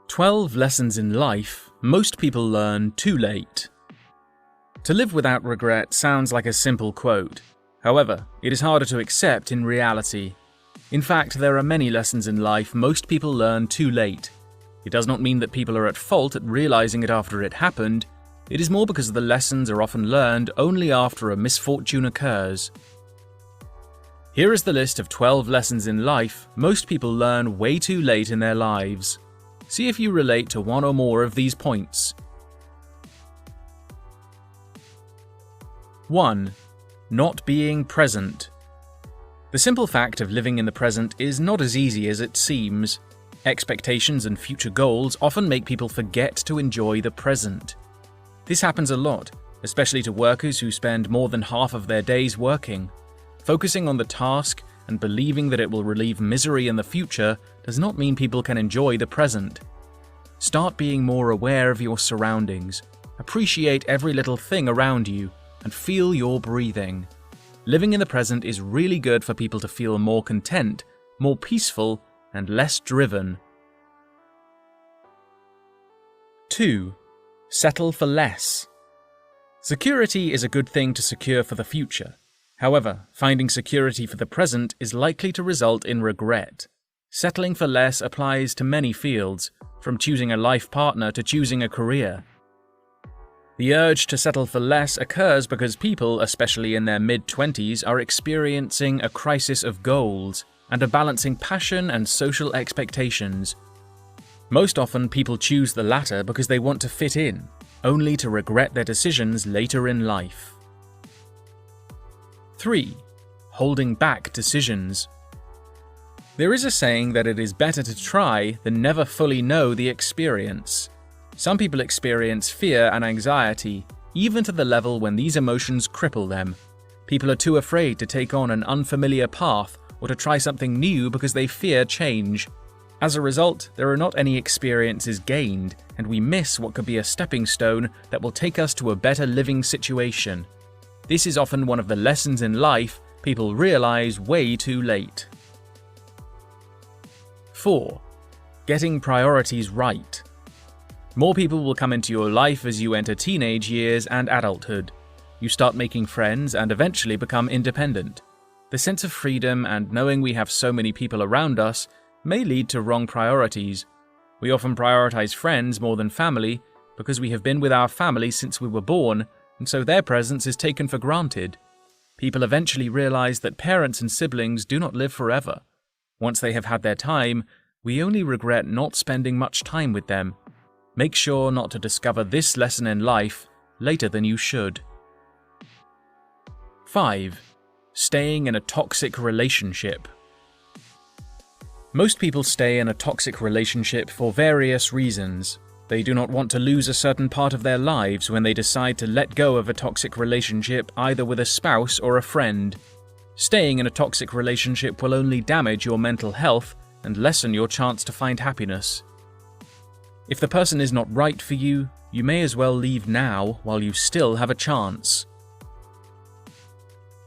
12 lessons in life most people learn too late. To live without regret sounds like a simple quote. However, it is harder to accept in reality. In fact, there are many lessons in life most people learn too late. It does not mean that people are at fault at realizing it after it happened. It is more because the lessons are often learned only after a misfortune occurs. Here is the list of 12 lessons in life most people learn way too late in their lives. See if you relate to one or more of these points. 1. Not being present. The simple fact of living in the present is not as easy as it seems. Expectations and future goals often make people forget to enjoy the present. This happens a lot, especially to workers who spend more than half of their days working. Focusing on the task and believing that it will relieve misery in the future does not mean people can enjoy the present. Start being more aware of your surroundings. Appreciate every little thing around you and feel your breathing. Living in the present is really good for people to feel more content, more peaceful, and less driven. 2. Settle for less. Security is a good thing to secure for the future. However, finding security for the present is likely to result in regret. Settling for less applies to many fields, from choosing a life partner to choosing a career. The urge to settle for less occurs because people, especially in their mid-20s, are experiencing a crisis of goals and are balancing passion and social expectations. Most often, people choose the latter because they want to fit in, only to regret their decisions later in life. 3. Holding back decisions. There is a saying that it is better to try than never fully know the experience. Some people experience fear and anxiety, even to the level when these emotions cripple them. People are too afraid to take on an unfamiliar path or to try something new because they fear change. As a result, there are not any experiences gained, and we miss what could be a stepping stone that will take us to a better living situation. This is often one of the lessons in life people realize way too late. 4. Getting priorities right. More people will come into your life as you enter teenage years and adulthood. You start making friends and eventually become independent. The sense of freedom and knowing we have so many people around us may lead to wrong priorities. We often prioritize friends more than family because we have been with our family since we were born, and so their presence is taken for granted. People eventually realize that parents and siblings do not live forever. Once they have had their time, we only regret not spending much time with them. Make sure not to discover this lesson in life later than you should. 5. Staying in a toxic relationship. Most people stay in a toxic relationship for various reasons. They do not want to lose a certain part of their lives when they decide to let go of a toxic relationship either with a spouse or a friend. Staying in a toxic relationship will only damage your mental health and lessen your chance to find happiness. If the person is not right for you, you may as well leave now while you still have a chance.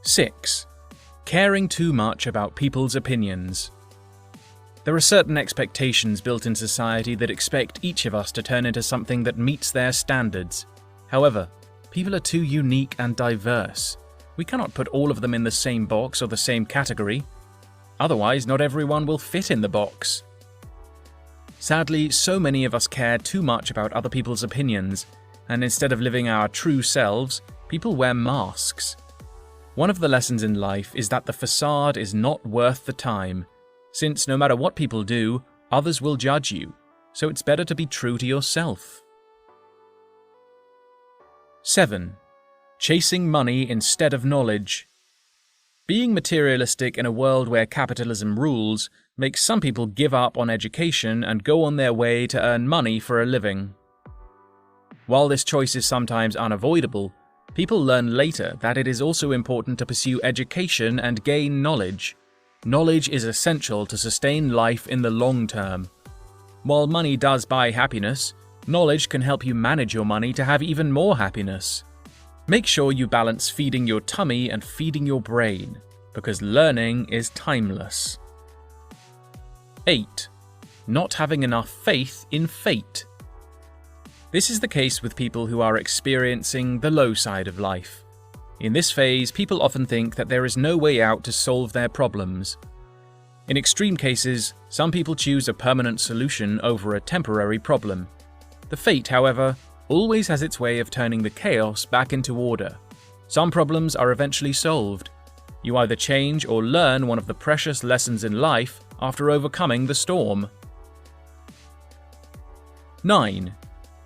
6. Caring too much about people's opinions. There are certain expectations built in society that expect each of us to turn into something that meets their standards. However, people are too unique and diverse. We cannot put all of them in the same box or the same category. Otherwise, not everyone will fit in the box. Sadly, so many of us care too much about other people's opinions, and instead of living our true selves, people wear masks. One of the lessons in life is that the facade is not worth the time, since no matter what people do, others will judge you, so it's better to be true to yourself. 7. Chasing money instead of knowledge. Being materialistic in a world where capitalism rules makes some people give up on education and go on their way to earn money for a living. While this choice is sometimes unavoidable, people learn later that it is also important to pursue education and gain knowledge. Knowledge is essential to sustain life in the long term. While money does buy happiness, knowledge can help you manage your money to have even more happiness. Make sure you balance feeding your tummy and feeding your brain, because learning is timeless. 8. not having enough faith in fate. This is the case with people who are experiencing the low side of life. In this phase, people often think that there is no way out to solve their problems. In extreme cases, some people choose a permanent solution over a temporary problem. The fate, however, always has its way of turning the chaos back into order. Some problems are eventually solved. You either change or learn one of the precious lessons in life after overcoming the storm. 9.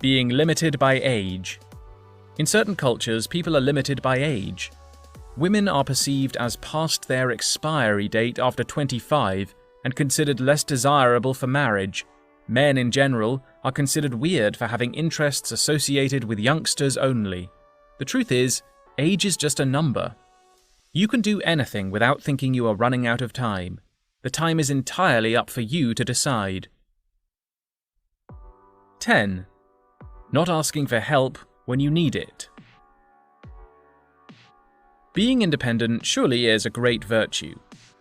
Being limited by age. In certain cultures, people are limited by age. Women are perceived as past their expiry date after 25 and considered less desirable for marriage. Men in general are considered weird for having interests associated with youngsters only. The truth is, age is just a number. You can do anything without thinking you are running out of time. The time is entirely up for you to decide. 10. Not asking for help when you need it. Being independent surely is a great virtue.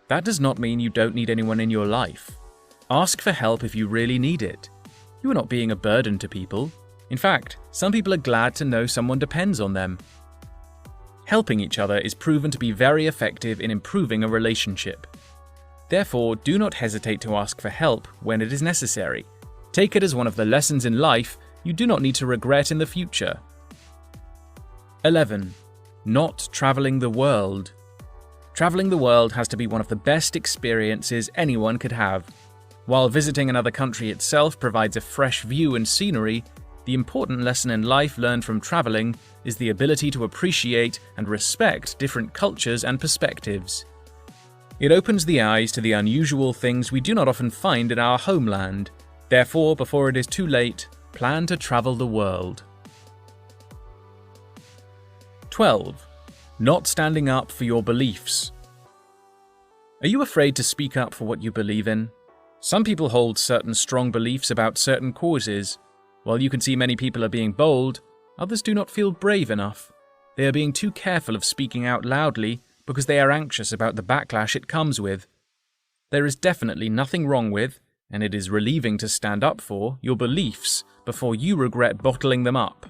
That does not mean you don't need anyone in your life. Ask for help if you really need it. You are not being a burden to people. In fact, some people are glad to know someone depends on them. Helping each other is proven to be very effective in improving a relationship. Therefore, do not hesitate to ask for help when it is necessary. Take it as one of the lessons in life you do not need to regret in the future. 11. Not traveling the world. Traveling the world has to be one of the best experiences anyone could have. While visiting another country itself provides a fresh view and scenery, the important lesson in life learned from traveling is the ability to appreciate and respect different cultures and perspectives. It opens the eyes to the unusual things we do not often find in our homeland. Therefore, before it is too late, plan to travel the world. 12. Not standing up for your beliefs. Are you afraid to speak up for what you believe in? Some people hold certain strong beliefs about certain causes. While you can see many people are being bold, others do not feel brave enough. They are being too careful of speaking out loudly because they are anxious about the backlash it comes with. There is definitely nothing wrong with, and it is relieving to stand up for, your beliefs before you regret bottling them up.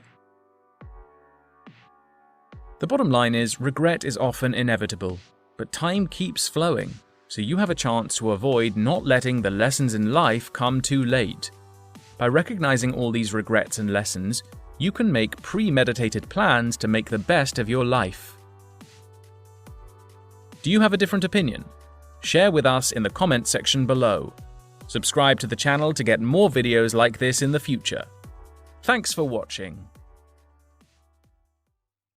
The bottom line is, regret is often inevitable, but time keeps flowing, so you have a chance to avoid not letting the lessons in life come too late. By recognizing all these regrets and lessons, you can make premeditated plans to make the best of your life. Do you have a different opinion? Share with us in the comment section below. Subscribe to the channel to get more videos like this in the future. Thanks for watching.